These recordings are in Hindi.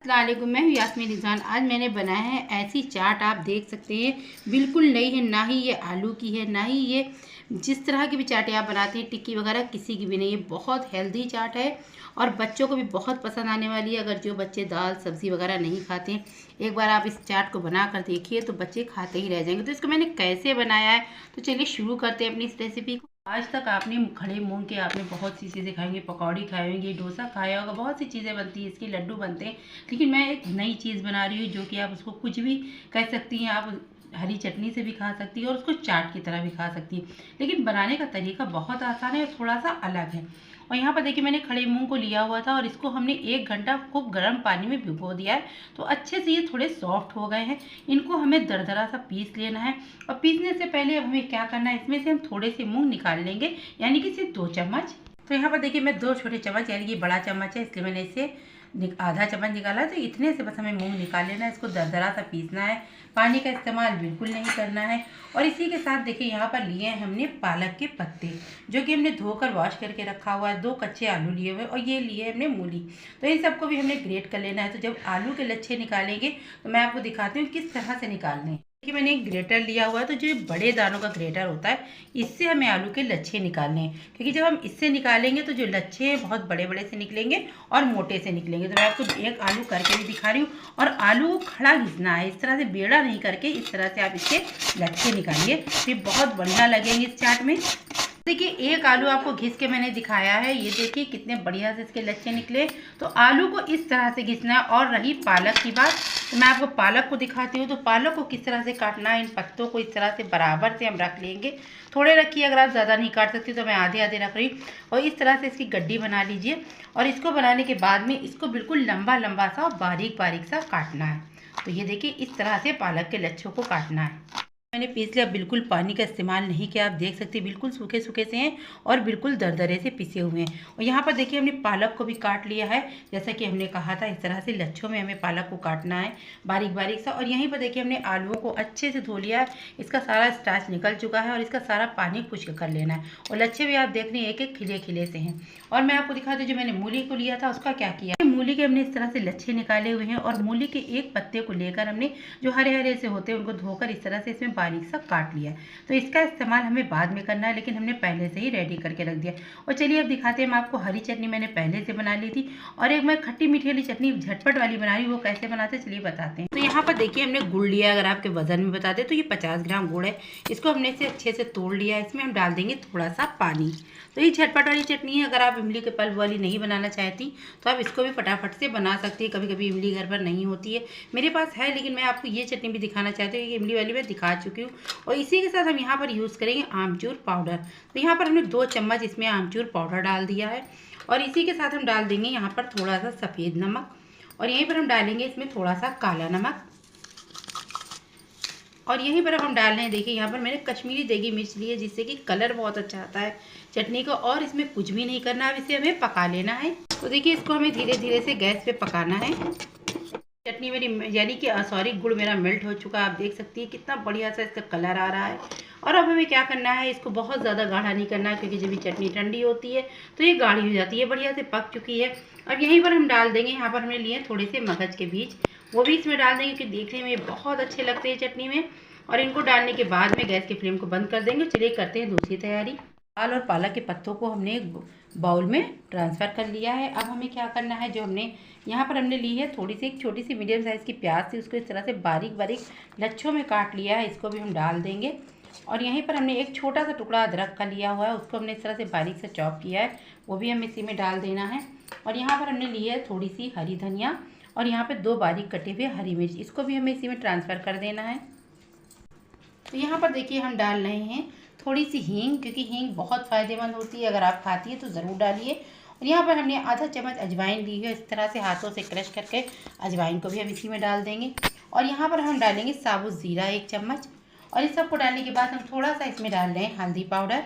अस्सलामुअलैकुम, मैं हूँ यास्मीन रिजवान। आज मैंने बनाया है ऐसी चाट, आप देख सकते हैं बिल्कुल नई है। ना ही ये आलू की है, ना ही ये जिस तरह की भी चाट आप बनाते हैं टिक्की वगैरह, किसी की भी नहीं है। बहुत हेल्दी चाट है और बच्चों को भी बहुत पसंद आने वाली है। अगर जो बच्चे दाल सब्ज़ी वगैरह नहीं खाते हैं, एक बार आप इस चाट को बना कर देखिए तो बच्चे खाते ही रह जाएंगे। तो इसको मैंने कैसे बनाया है, तो चलिए शुरू करते हैं अपनी इस रेसिपी को। आज तक आपने खड़े मूंग के आपने बहुत सी चीज़ें खाएंगे, पकौड़ी खाए होंगे, डोसा खाया होगा, बहुत सी चीज़ें बनती है, इसके लड्डू बनते हैं। लेकिन मैं एक नई चीज़ बना रही हूँ जो कि आप उसको कुछ भी कह सकती हैं। आप हरी चटनी से भी खा सकती है और उसको चाट की तरह भी खा सकती है। लेकिन बनाने का तरीका बहुत आसान है और थोड़ा सा अलग है। और यहाँ पर देखिए मैंने खड़े मूंग को लिया हुआ था और इसको हमने 1 घंटा खूब गर्म पानी में भिगो दिया है। तो अच्छे से ये थोड़े सॉफ्ट हो गए हैं। इनको हमें दरदरा सा पीस लेना है। और पीसने से पहले अब हमें क्या करना है, इसमें से हम थोड़े से मूंग निकाल लेंगे, यानी कि सिर्फ 2 चम्मच। तो यहाँ पर देखिए मैं 2 छोटे चम्मच, यानी कि बड़ा चम्मच है इसलिए मैंने इसे आधा चम्मच निकाला है। तो इतने से बस हमें मूंग निकाल लेना है। इसको दरदरा सा पीसना है, पानी का इस्तेमाल बिल्कुल नहीं करना है। और इसी के साथ देखिए यहाँ पर लिए हैं हमने पालक के पत्ते, जो कि हमने धोकर वॉश करके रखा हुआ है। 2 कच्चे आलू लिए हुए और ये लिए हमने मूली। तो इन सबको भी हमने ग्रेट कर लेना है। तो जब आलू के लच्छे निकालेंगे तो मैं आपको दिखाती हूँ किस तरह से निकालने हैं। कि मैंने एक ग्रेटर लिया हुआ है, तो जो बड़े दानों का ग्रेटर होता है, इससे हमें आलू के लच्छे निकालने हैं। क्योंकि जब हम इससे निकालेंगे तो जो लच्छे हैं बहुत बड़े बड़े से निकलेंगे और मोटे से निकलेंगे। तो मैं आपको एक आलू करके भी दिखा रही हूँ। और आलू को खड़ा घिसना है, इस तरह से बेड़ा नहीं करके, इस तरह से आप इसके लच्छे निकालिए। तो ये बहुत बढ़िया लगेंगे इस चाट में। देखिए एक आलू आपको घिस के मैंने दिखाया है, ये देखिए कितने बढ़िया से इसके लच्छे निकले। तो आलू को इस तरह से घिसना है। और रही पालक की बात, तो मैं आपको पालक को दिखाती हूँ। तो पालक को किस तरह से काटना है, इन पत्तों को इस तरह से बराबर से हम रख लेंगे। थोड़े रखिए, अगर आप ज़्यादा नहीं काट सकती तो मैं आधे आधे रख रही हूँ। और इस तरह से इसकी गड्डी बना लीजिए। और इसको बनाने के बाद में इसको बिल्कुल लंबा लंबा सा बारीक बारीक सा काटना है। तो ये देखिए इस तरह से पालक के लच्छों को काटना है। मैंने पीस लिया, बिल्कुल पानी का इस्तेमाल नहीं किया। आप देख सकते हैं बिल्कुल सूखे सूखे से हैं और बिल्कुल दरदरे से पिसे हुए हैं। और यहाँ पर देखिए हमने पालक को भी काट लिया है, जैसा कि हमने कहा था। इस तरह से लच्छों में हमें पालक को काटना है बारीक बारीक सा। और यहीं पर देखिए हमने आलूओं को अच्छे से धो लिया है। इसका सारा स्टार्च निकल चुका है और इसका सारा पानी खुश्क कर लेना है। और लच्छे भी आप देख रहे हैं एक एक खिले खिले से हैं। और मैं आपको दिखा दूँ, जो मैंने मूली को लिया था उसका क्या किया। मूली के हमने इस तरह से लच्छे निकाले हुए हैं। और मूली के एक पत्ते को लेकर हमने, जो हरे हरे से होते हैं, उनको धोकर इस तरह से इसमें बारीक सा काट लिया। तो इसका इस्तेमाल हमें बाद में करना है, लेकिन हमने पहले से ही रेडी करके रख दिया। और चलिए अब दिखाते हैं। मैं आपको हरी चटनी मैंने पहले से बना ली थी और एक मैं खट्टी मीठी वाली चटनी झटपट वाली बना रही हूँ, वो कैसे बनाते चलिए बताते हैं। तो यहाँ पर देखिए हमने गुड़ लिया, अगर आपके वजन में बता दें तो ये 50 ग्राम गुड़ है। इसको हमने इसे अच्छे से तोड़ लिया है। इसमें हम डाल देंगे थोड़ा सा पानी। तो ये झटपट वाली चटनी है। अगर आप इमली के पल्प वाली नहीं बनाना चाहती तो आप इसको भी फटाफट से बना सकती है। कभी कभी इमली घर पर नहीं होती है, मेरे पास है, लेकिन मैं आपको ये चटनी भी दिखाना चाहती हूँ। इमली वाली मैं दिखा चुकी हूँ। और इसी के साथ हम यहाँ पर यूज़ करेंगे आमचूर पाउडर। तो यहाँ पर हमने 2 चम्मच इसमें आमचूर पाउडर डाल दिया है। और इसी के साथ हम डाल देंगे यहाँ पर थोड़ा सा सफ़ेद नमक। और यहीं पर हम डालेंगे इसमें थोड़ा सा काला नमक। और यहीं पर अब हम डाल रहे हैं, देखिए यहाँ पर मैंने कश्मीरी देगी मिर्च ली है, जिससे कि कलर बहुत अच्छा आता है चटनी का। और इसमें कुछ भी नहीं करना, अब इसे हमें पका लेना है। तो देखिए इसको हमें धीरे धीरे से गैस पे पकाना है। चटनी मेरी, यानी कि सॉरी, गुड़ मेरा मेल्ट हो चुका है। आप देख सकती हैं कितना बढ़िया सा इसका कलर आ रहा है। और अब हमें क्या करना है, इसको बहुत ज़्यादा गाढ़ा नहीं करना है, क्योंकि जब ये चटनी ठंडी होती है तो ये गाढ़ी हो जाती है। बढ़िया से पक चुकी है। अब यहीं पर हम डाल देंगे, यहाँ पर हमने लिए थोड़े से मगज के बीज, वो भी इसमें डाल देंगे, क्योंकि देखने में ये बहुत अच्छे लगते हैं चटनी में। और इनको डालने के बाद में गैस की फ्लेम को बंद कर देंगे। चलिए करते हैं दूसरी तैयारी। दाल और पालक के पत्तों को हमने एक बाउल में ट्रांसफ़र कर लिया है। अब हमें क्या करना है, जो हमने यहाँ पर हमने ली है थोड़ी सी, एक छोटी सी मीडियम साइज़ की प्याज थी, उसको इस तरह से बारीक बारीक लच्छों में काट लिया है। इसको भी हम डाल देंगे। और यहीं पर हमने एक छोटा सा टुकड़ा अदरक का लिया हुआ है, उसको हमने इस तरह से बारीक से चॉप किया है, वो भी हमें इसी में डाल देना है। और यहाँ पर हमने ली है थोड़ी सी हरी धनिया। और यहाँ पर 2 बारीक कटे हुए हरी मिर्च, इसको भी हमें इसी में ट्रांसफ़र कर देना है। तो यहाँ पर देखिए हम डाल रहे हैं थोड़ी सी हींग, क्योंकि हींग बहुत फ़ायदेमंद होती है। अगर आप खाती है तो ज़रूर डालिए। और यहाँ पर हमने आधा चम्मच अजवाइन ली है, इस तरह से हाथों से क्रश करके अजवाइन को भी हम इसी में डाल देंगे। और यहाँ पर हम डालेंगे साबुत ज़ीरा 1 चम्मच। और इस सबको डालने के बाद हम थोड़ा सा इसमें डाल रहे हैं हल्दी पाउडर।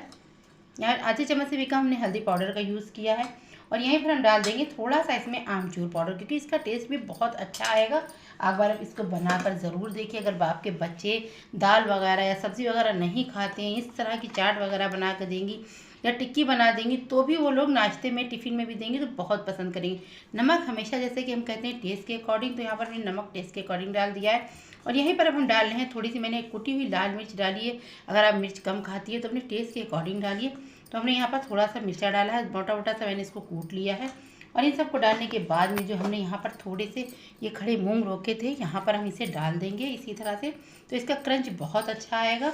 यहाँ आधे चम्मच से भी कम हमने हल्दी पाउडर का यूज़ किया है। और यहीं पर हम डाल देंगे थोड़ा सा इसमें आमचूर पाउडर, क्योंकि इसका टेस्ट भी बहुत अच्छा आएगा। एक बार आप इसको बनाकर ज़रूर देखिए। अगर आपके बच्चे दाल वगैरह या सब्ज़ी वगैरह नहीं खाते हैं, इस तरह की चाट वगैरह बना कर देंगी या टिक्की बना देंगी तो भी वो लोग नाश्ते में टिफ़िन में भी देंगे तो बहुत पसंद करेंगे। नमक हमेशा जैसे कि हम कहते हैं टेस्ट के अकॉर्डिंग, तो यहाँ पर मैंने नमक टेस्ट के अकॉर्डिंग डाल दिया है। और यहीं पर अब हम डाल रहे हैं थोड़ी सी मैंने कुटी हुई लाल मिर्च डाली है। अगर आप मिर्च कम खाती है तो अपने टेस्ट के अकॉर्डिंग डालिए। तो हमने यहाँ पर थोड़ा सा मिर्चा डाला है, मोटा मोटा सा मैंने इसको कूट लिया है। और इन सबको डालने के बाद में जो हमने यहाँ पर थोड़े से ये खड़े मूंग रोके थे, यहाँ पर हम इसे डाल देंगे इसी तरह से, तो इसका क्रंच बहुत अच्छा आएगा।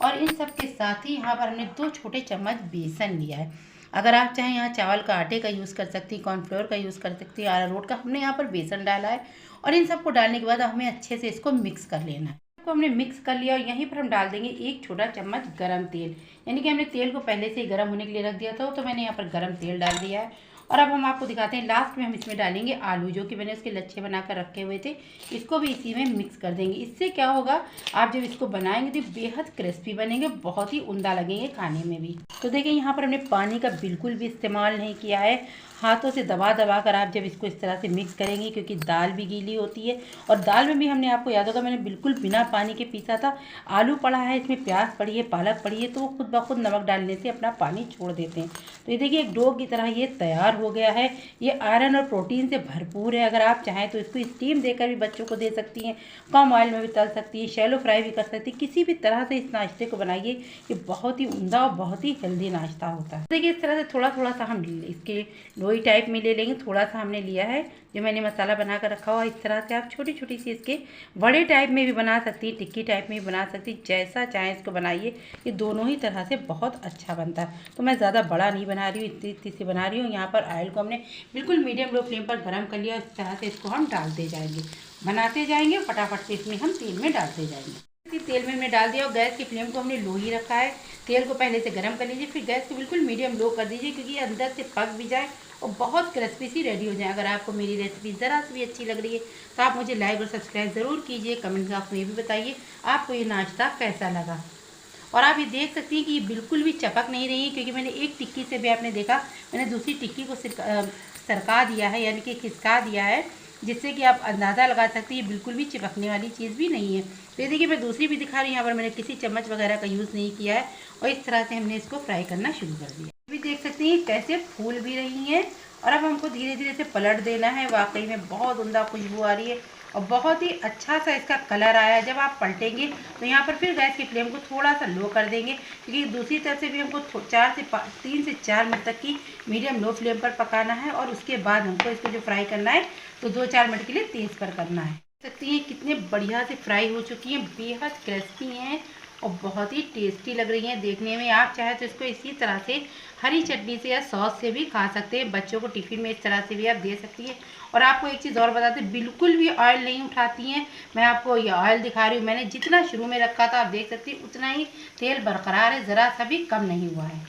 और इन सब के साथ ही यहाँ पर हमने 2 छोटे चम्मच बेसन लिया है। अगर आप चाहें यहाँ चावल का आटे का यूज़ कर सकती हैं, कॉर्नफ्लोर का यूज़ कर सकती हैं, अरारोट का, हमने यहाँ पर बेसन डाला है। और इन सबको डालने के बाद हमें अच्छे से इसको मिक्स कर लेना है। इसको हमने मिक्स कर लिया और यहीं पर हम डाल देंगे 1 छोटा चम्मच गरम तेल, यानी कि हमने तेल को पहले से ही गर्म होने के लिए रख दिया था, तो मैंने यहाँ पर गरम तेल डाल दिया है। और अब हम आपको दिखाते हैं, लास्ट में हम इसमें डालेंगे आलू, जो कि मैंने उसके लच्छे बनाकर रखे हुए थे, इसको भी इसी में मिक्स कर देंगे। इससे क्या होगा, आप जब इसको बनाएंगे तो बेहद क्रिस्पी बनेंगे, बहुत ही उम्दा लगेंगे खाने में भी। तो देखिए यहाँ पर हमने पानी का बिल्कुल भी इस्तेमाल नहीं किया है। हाथों से दबा दबा कर आप जब इसको इस तरह से मिक्स करेंगे, क्योंकि दाल भी गीली होती है और दाल में भी हमने, आपको याद होगा, मैंने बिल्कुल बिना पानी के पीसा था। आलू पड़ा है, इसमें प्याज पड़ी है, पालक पड़ी है, तो वो खुद ब खुद नमक डालने से अपना पानी छोड़ देते हैं। तो ये देखिए एक डो की तरह ये तैयार हो गया है। ये आयरन और प्रोटीन से भरपूर है। अगर आप चाहें तो इसको स्टीम देकर भी बच्चों को दे सकती हैं, कम ऑयल में भी तल सकती है, शैलो फ्राई भी कर सकती है। किसी भी तरह से इस नाश्ते को बनाइए, ये बहुत ही उम्दा और बहुत ही हेल्दी नाश्ता होता है। देखिए इस तरह से थोड़ा थोड़ा सा हम इसके लोई टाइप में ले लेंगे। थोड़ा सा हमने लिया है जो मैंने मसाला बना कर रखा हुआ। इस तरह से आप छोटी छोटी सी इसके बड़े टाइप में भी बना सकती हैं, टिक्की टाइप में भी बना सकती हैं, जैसा चाहें इसको बनाइए। ये दोनों ही तरह से बहुत अच्छा बनता है। तो मैं ज़्यादा बड़ा नहीं बना रही हूँ, इतनी इतनी सी बना रही हूँ। यहाँ पर ऑयल को हमने बिल्कुल मीडियम लो फ्लेम पर गर्म कर लिया। इस तरह से इसको हम डालते जाएंगे, बनाते जाएंगे, फटाफट से इसमें हम तेल में डालते जाएंगे। तेल में हमने डाल दिया और गैस की फ्लेम को हमने लो ही रखा है। तेल को पहले से गर्म कर लीजिए, फिर गैस को बिल्कुल मीडियम लो कर दीजिए, क्योंकि ये अंदर से पक भी जाए और बहुत क्रिस्पी सी रेडी हो जाए। अगर आपको मेरी रेसिपी ज़रा सी भी अच्छी लग रही है तो आप मुझे लाइक और सब्सक्राइब ज़रूर कीजिए। कमेंट बॉक्स में ये भी बताइए आपको ये नाश्ता कैसा लगा। और आप ये देख सकती हैं कि ये बिल्कुल भी चपक नहीं रही है, क्योंकि मैंने एक टिक्की से भी, आपने देखा, मैंने दूसरी टिक्की को सरका दिया है, यानी कि खिसका दिया है, जिससे कि आप अंदाज़ा लगा सकते हैं ये बिल्कुल भी चिपकने वाली चीज़ भी नहीं है। तो ये देखिए मैं दूसरी भी दिखा रही हूँ। यहाँ पर मैंने किसी चम्मच वगैरह का यूज़ नहीं किया है और इस तरह से हमने इसको फ्राई करना शुरू कर दिया। भी देख सकते हैं कैसे फूल भी रही हैं। और अब हमको धीरे धीरे से पलट देना है। वाकई में बहुत उम्दा खुशबू आ रही है और बहुत ही अच्छा सा इसका कलर आया है। जब आप पलटेंगे तो यहाँ पर फिर गैस की फ्लेम को थोड़ा सा लो कर देंगे, क्योंकि दूसरी तरफ से भी हमको 3 से 4 मिनट तक की मीडियम लो फ्लेम पर पकाना है। और उसके बाद हमको इसको जो फ्राई करना है तो 2-4 मिनट के लिए तेज़ पर करना है। देख सकती हैं कितने बढ़िया से फ्राई हो चुकी हैं, बेहद क्रिस्पी हैं और बहुत ही टेस्टी लग रही हैं देखने में। आप चाहे तो इसको इसी तरह से हरी चटनी से या सॉस से भी खा सकते हैं। बच्चों को टिफ़िन में इस तरह से भी आप दे सकती हैं। और आपको एक चीज़ और बताते हैं, बिल्कुल भी ऑयल नहीं उठाती हैं। मैं आपको ये ऑयल दिखा रही हूँ, मैंने जितना शुरू में रखा था आप देख सकती हैं उतना ही तेल बरकरार है, ज़रा सा भी कम नहीं हुआ है।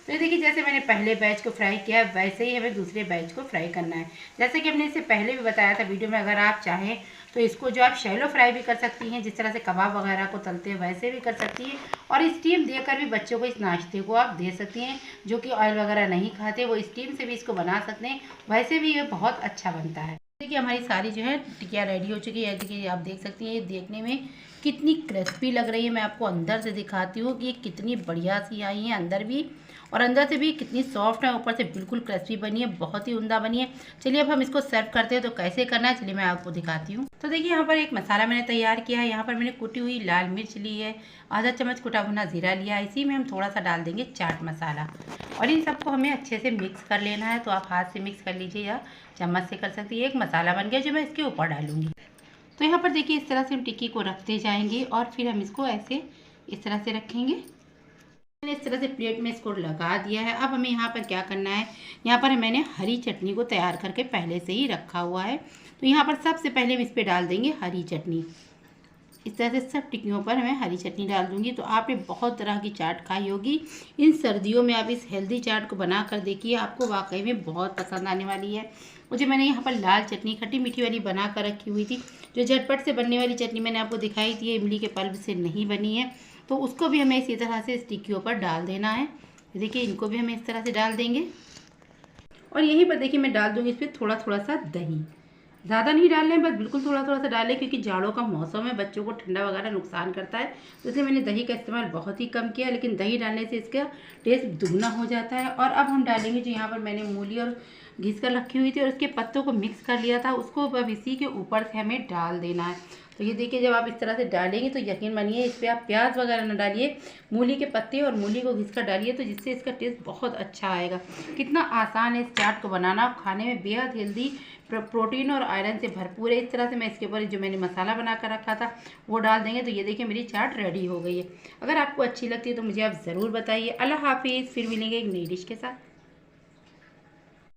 तो ये देखिए जैसे मैंने पहले बैच को फ्राई किया है वैसे ही हमें दूसरे बैच को फ्राई करना है। जैसे कि हमने इससे पहले भी बताया था वीडियो में, अगर आप चाहें तो इसको जो आप शैलो फ्राई भी कर सकती हैं, जिस तरह से कबाब वगैरह को तलते हैं वैसे भी कर सकती हैं। और स्टीम देकर भी बच्चों को इस नाश्ते को आप दे सकती हैं, जो कि ऑयल वगैरह नहीं खाते, वो स्टीम से भी इसको बना सकते हैं। वैसे भी ये बहुत अच्छा बनता है। देखिए हमारी सारी जो है टिक्कियाँ रेडी हो चुकी है। देखिए आप देख सकती हैं ये देखने में कितनी क्रिस्पी लग रही है। मैं आपको अंदर से दिखाती हूँ कि ये कितनी बढ़िया सी आई है, अंदर भी और अंदर से भी कितनी सॉफ्ट है, ऊपर से बिल्कुल क्रिस्पी बनी है, बहुत ही उम्दा बनी है। चलिए अब हम इसको सर्व करते हैं। तो कैसे करना है चलिए मैं आपको दिखाती हूँ। तो देखिए यहाँ पर एक मसाला मैंने तैयार किया है। यहाँ पर मैंने कुटी हुई लाल मिर्च ली है, आधा चम्मच कुटा भुना जीरा लिया है, इसी में हम थोड़ा सा डाल देंगे चाट मसाला। और इन सबको हमें अच्छे से मिक्स कर लेना है। तो आप हाथ से मिक्स कर लीजिए या चम्मच से कर सकती है। एक मसाला बन गया जो मैं इसके ऊपर डालूंगी। तो यहाँ पर देखिए इस तरह से हम टिक्की को रखते जाएंगे और फिर हम इसको ऐसे इस तरह से रखेंगे। मैंने इस तरह से प्लेट में इसको लगा दिया है। अब हमें यहाँ पर क्या करना है, यहाँ पर मैंने हरी चटनी को तैयार करके पहले से ही रखा हुआ है। तो यहाँ पर सबसे पहले हम इस पर डाल देंगे हरी चटनी। इस तरह से सब टिक्कियों पर मैं हरी चटनी डाल दूंगी। तो आपने बहुत तरह की चाट खाई होगी, इन सर्दियों में आप इस हेल्दी चाट को बना कर देखिए, आपको वाकई में बहुत पसंद आने वाली है। मुझे मैंने यहाँ पर लाल चटनी खट्टी मीठी वाली बना कर रखी हुई थी। जो झटपट से बनने वाली चटनी मैंने आपको दिखाई थी, इमली के पल्प से नहीं बनी है, तो उसको भी हमें इसी तरह से इस टिक्कियों पर डाल देना है। देखिए इनको भी हमें इस तरह से डाल देंगे। और यहीं पर देखिए मैं डाल दूँगी इस पर थोड़ा थोड़ा सा दही। ज़्यादा नहीं डालना है, बस बिल्कुल थोड़ा-थोड़ा सा डालें क्योंकि जाड़ों का मौसम है, बच्चों को ठंडा वगैरह नुकसान करता है। तो इसलिए मैंने दही का इस्तेमाल बहुत ही कम किया, लेकिन दही डालने से इसका टेस्ट दुगना हो जाता है। और अब हम डालेंगे जो यहाँ पर मैंने मूली और घिस कर रखी हुई थी और उसके पत्तों को मिक्स कर लिया था, उसको अब इसी के ऊपर से हमें डाल देना है। तो ये देखिए, जब आप इस तरह से डालेंगे तो यकीन मानिए इस पर आप प्याज वगैरह ना डालिए, मूली के पत्ते और मूली को घिस कर डालिए, तो जिससे इसका टेस्ट बहुत अच्छा आएगा। कितना आसान है इस चाट को बनाना, खाने में बेहद हेल्दी, प्रोटीन और आयरन से भरपूर है। इस तरह से मैं इसके ऊपर जो मैंने मसाला बना कर रखा था वो डाल देंगे, तो ये देखिए मेरी चाट रेडी हो गई है। अगर आपको अच्छी लगती है तो मुझे आप ज़रूर बताइए। अल्लाह हाफिज़, फिर मिलेंगे एक नई डिश के साथ।